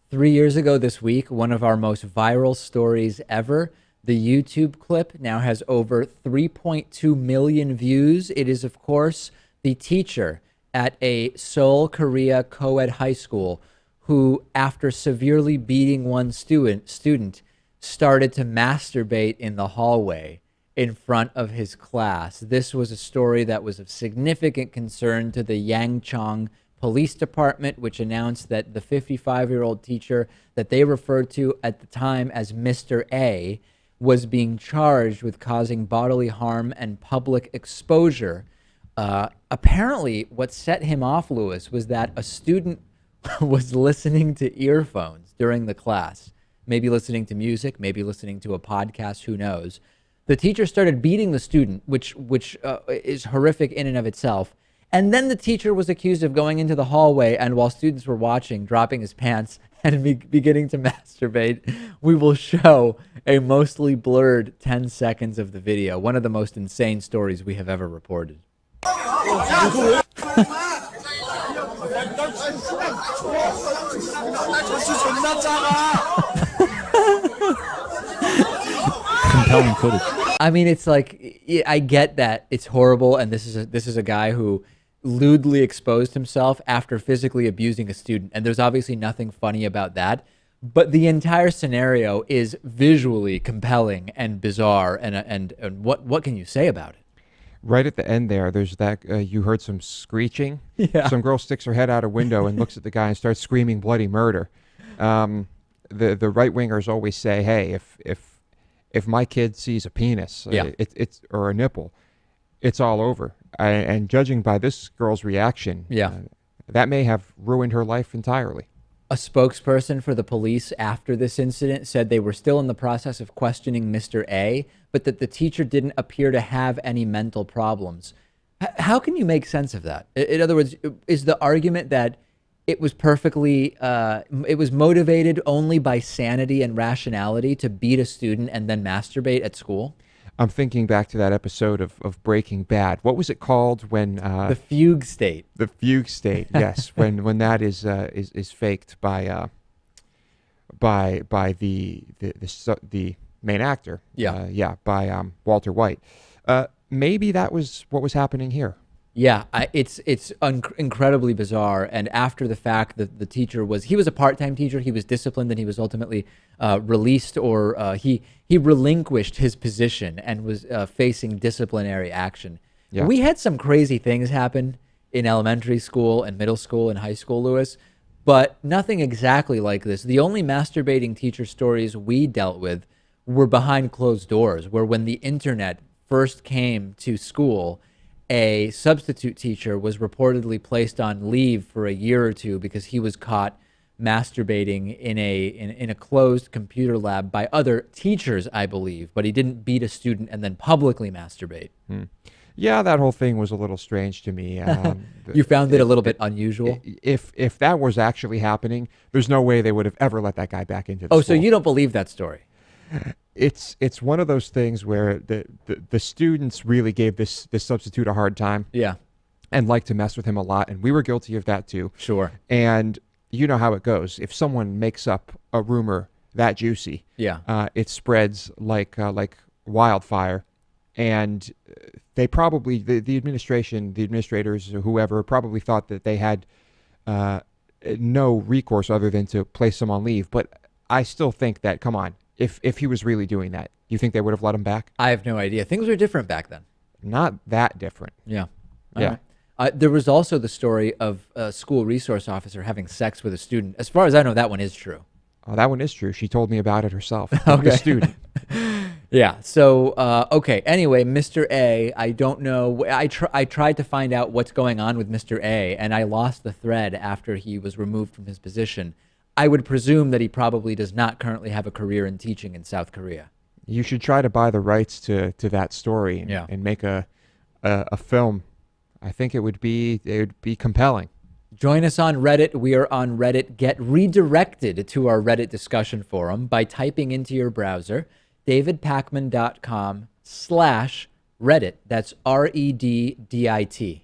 3 years ago this week, one of our most viral stories ever. The YouTube clip now has over 3.2 million views. It is, of course, the teacher at a Seoul, Korea coed high school who, after severely beating one student, started to masturbate in the hallway in front of his class. This was a story that was of significant concern to the Yangchang Police Department, which announced that the 55-year-old teacher that they referred to at the time as Mr. A was being charged with causing bodily harm and public exposure. Apparently, what set him off, Lewis, was that a student was listening to earphones during the class, maybe listening to music, maybe listening to a podcast, who knows. The teacher started beating the student, which is horrific in and of itself. And then the teacher was accused of going into the hallway and, while students were watching, dropping his pants and beginning to masturbate. We will show a mostly blurred 10 seconds of the video, one of the most insane stories we have ever reported. Compelling footage. I mean, it's like, I get that it's horrible, and this is a guy who lewdly exposed himself after physically abusing a student, and there's obviously nothing funny about that. But the entire scenario is visually compelling and bizarre, and what can you say about it? Right at the end there's that, you heard some screeching. Yeah. Some girl sticks her head out a window and looks at the guy and starts screaming bloody murder. The right-wingers always say, hey, if my kid sees a penis, it's or a nipple, it's all over. And judging by this girl's reaction, that may have ruined her life entirely. A spokesperson for the police after this incident said they were still in the process of questioning Mr. A, but that the teacher didn't appear to have any mental problems. How can you make sense of that? In other words, is the argument that it was it was motivated only by sanity and rationality to beat a student and then masturbate at school? I'm thinking back to that episode of Breaking Bad. What was it called when the fugue state? The fugue state, yes. when that is faked by the main actor. By Walter White. Maybe that was what was happening here. Yeah, it's incredibly bizarre. And after the fact, the teacher he was a part-time teacher. He was disciplined, and he was ultimately released, or he relinquished his position and was facing disciplinary action. Yeah. We had some crazy things happen in elementary school and middle school and high school, Lewis, but nothing exactly like this. The only masturbating teacher stories we dealt with were behind closed doors, where when the internet first came to school, a substitute teacher was reportedly placed on leave for a year or two because he was caught masturbating in a closed computer lab by other teachers, I believe, but he didn't beat a student and then publicly masturbate. Yeah, that whole thing was a little strange to me. You found it a little bit unusual? If that was actually happening, there's no way they would have ever let that guy back into the school. So you don't believe that story? It's one of those things where the students really gave this substitute a hard time. Yeah. And liked to mess with him a lot, and we were guilty of that too. Sure. And you know how it goes. If someone makes up a rumor that juicy, it spreads like wildfire, and they probably the administrators, or whoever, probably thought that they had no recourse other than to place him on leave. But I still think that, come on, if he was really doing that, you think they would have let him back? I have no idea. Things were different back then. Not that different. Yeah. Yeah. There was also the story of a school resource officer having sex with a student. As far as I know, that one is true. Oh, that one is true. She told me about it herself. Okay. The student. Yeah. So, okay. Anyway, Mr. A, I don't know. I tried to find out what's going on with Mr. A, and I lost the thread after he was removed from his position. I would presume that he probably does not currently have a career in teaching in South Korea. You should try to buy the rights to that story and make a film. I think it would be compelling. Join us on Reddit. We are on Reddit. Get redirected to our Reddit discussion forum by typing into your browser davidpakman.com/Reddit. That's REDDIT.